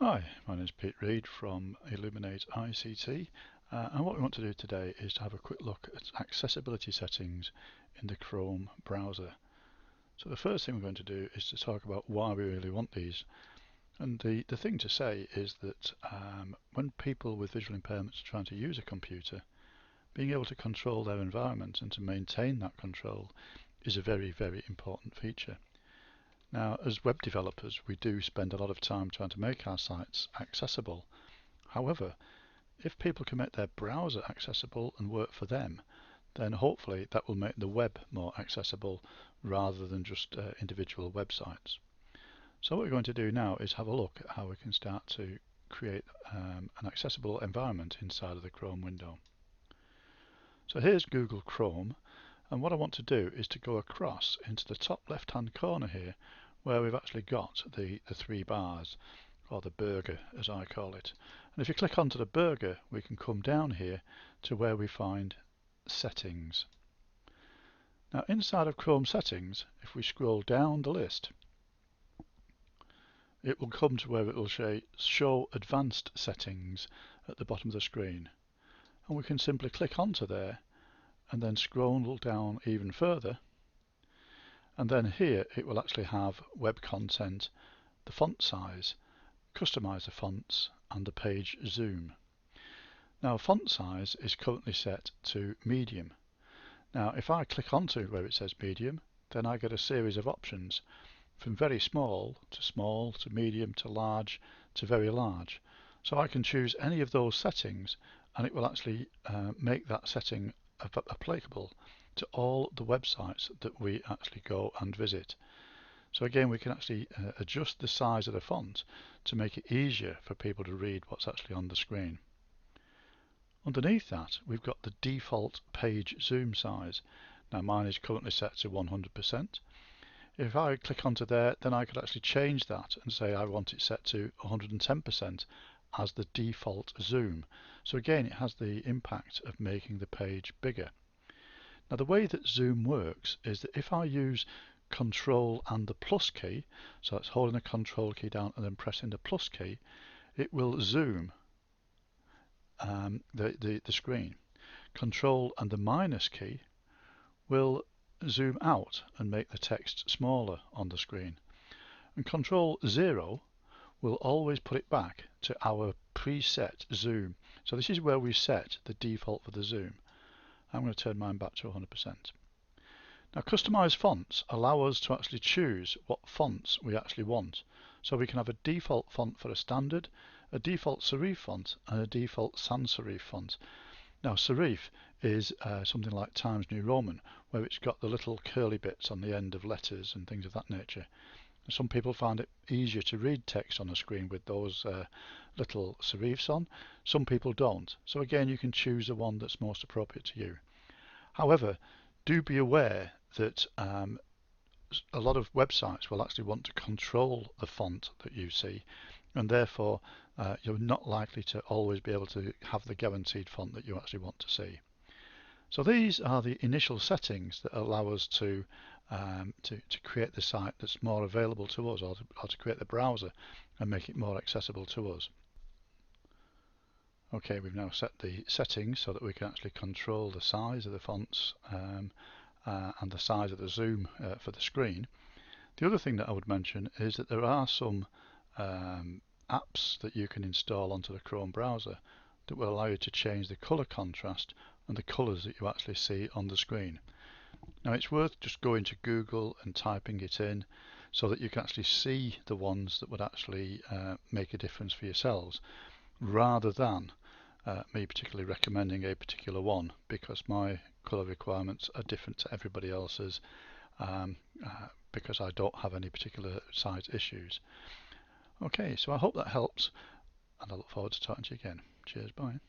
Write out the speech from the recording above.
Hi, my name is Pete Reed from Illuminate ICT, and what we want to do today is to have a quick look at accessibility settings in the Chrome browser. So the first thing we're going to do is to talk about why we really want these. And the thing to say is that when people with visual impairments are trying to use a computer, being able to control their environment and to maintain that control is a very, very important feature. Now, as web developers, we do spend a lot of time trying to make our sites accessible. However, if people can make their browser accessible and work for them, then hopefully that will make the web more accessible rather than just individual websites. So what we're going to do now is have a look at how we can start to create an accessible environment inside of the Chrome window. So here's Google Chrome, and what I want to do is to go across into the top left hand corner here where we've actually got the three bars, or the burger as I call it. And if you click onto the burger, we can come down here to where we find settings. Now inside of Chrome settings, if we scroll down the list, it will come to where it will show advanced settings at the bottom of the screen. And we can simply click onto there and then scroll down even further, and then here it will actually have web content, the font size, customize the fonts, and the page zoom. Now font size is currently set to medium. Now if I click onto where it says medium, then I get a series of options from very small to medium to large to very large. So I can choose any of those settings and it will actually make that setting applicable to all the websites that we actually go and visit. So again, we can actually adjust the size of the font to make it easier for people to read what's actually on the screen. Underneath that, we've got the default page zoom size. Now mine is currently set to 100%. If I click onto there, then I could actually change that and say I want it set to 110% as the default zoom. So again, it has the impact of making the page bigger. Now the way that zoom works is that if I use Control and the plus key, so it's holding the Control key down and then pressing the plus key, it will zoom the screen. Control and the minus key will zoom out and make the text smaller on the screen. And Control 0 will always put it back to our preset zoom. So this is where we set the default for the zoom. I'm going to turn mine back to 100%. Now customized fonts allow us to actually choose what fonts we actually want. So we can have a default font for a standard, a default serif font, and a default sans serif font. Now serif is something like Times New Roman, where it's got the little curly bits on the end of letters and things of that nature. Some people find it easier to read text on a screen with those little serifs on. Some people don't. So again, you can choose the one that's most appropriate to you. However, do be aware that a lot of websites will actually want to control the font that you see, and therefore you're not likely to always be able to have the guaranteed font that you actually want to see. So these are the initial settings that allow us to create the site that's more available to us, or to create the browser and make it more accessible to us. Okay, we've now set the settings so that we can actually control the size of the fonts and the size of the zoom for the screen. The other thing that I would mention is that there are some apps that you can install onto the Chrome browser that will allow you to change the color contrast and the colors that you actually see on the screen. Now it's worth just going to Google and typing it in so that you can actually see the ones that would actually make a difference for yourselves, rather than me particularly recommending a particular one, because my color requirements are different to everybody else's, because I don't have any particular size issues. Okay, so I hope that helps, and I look forward to talking to you again. Cheers, bye.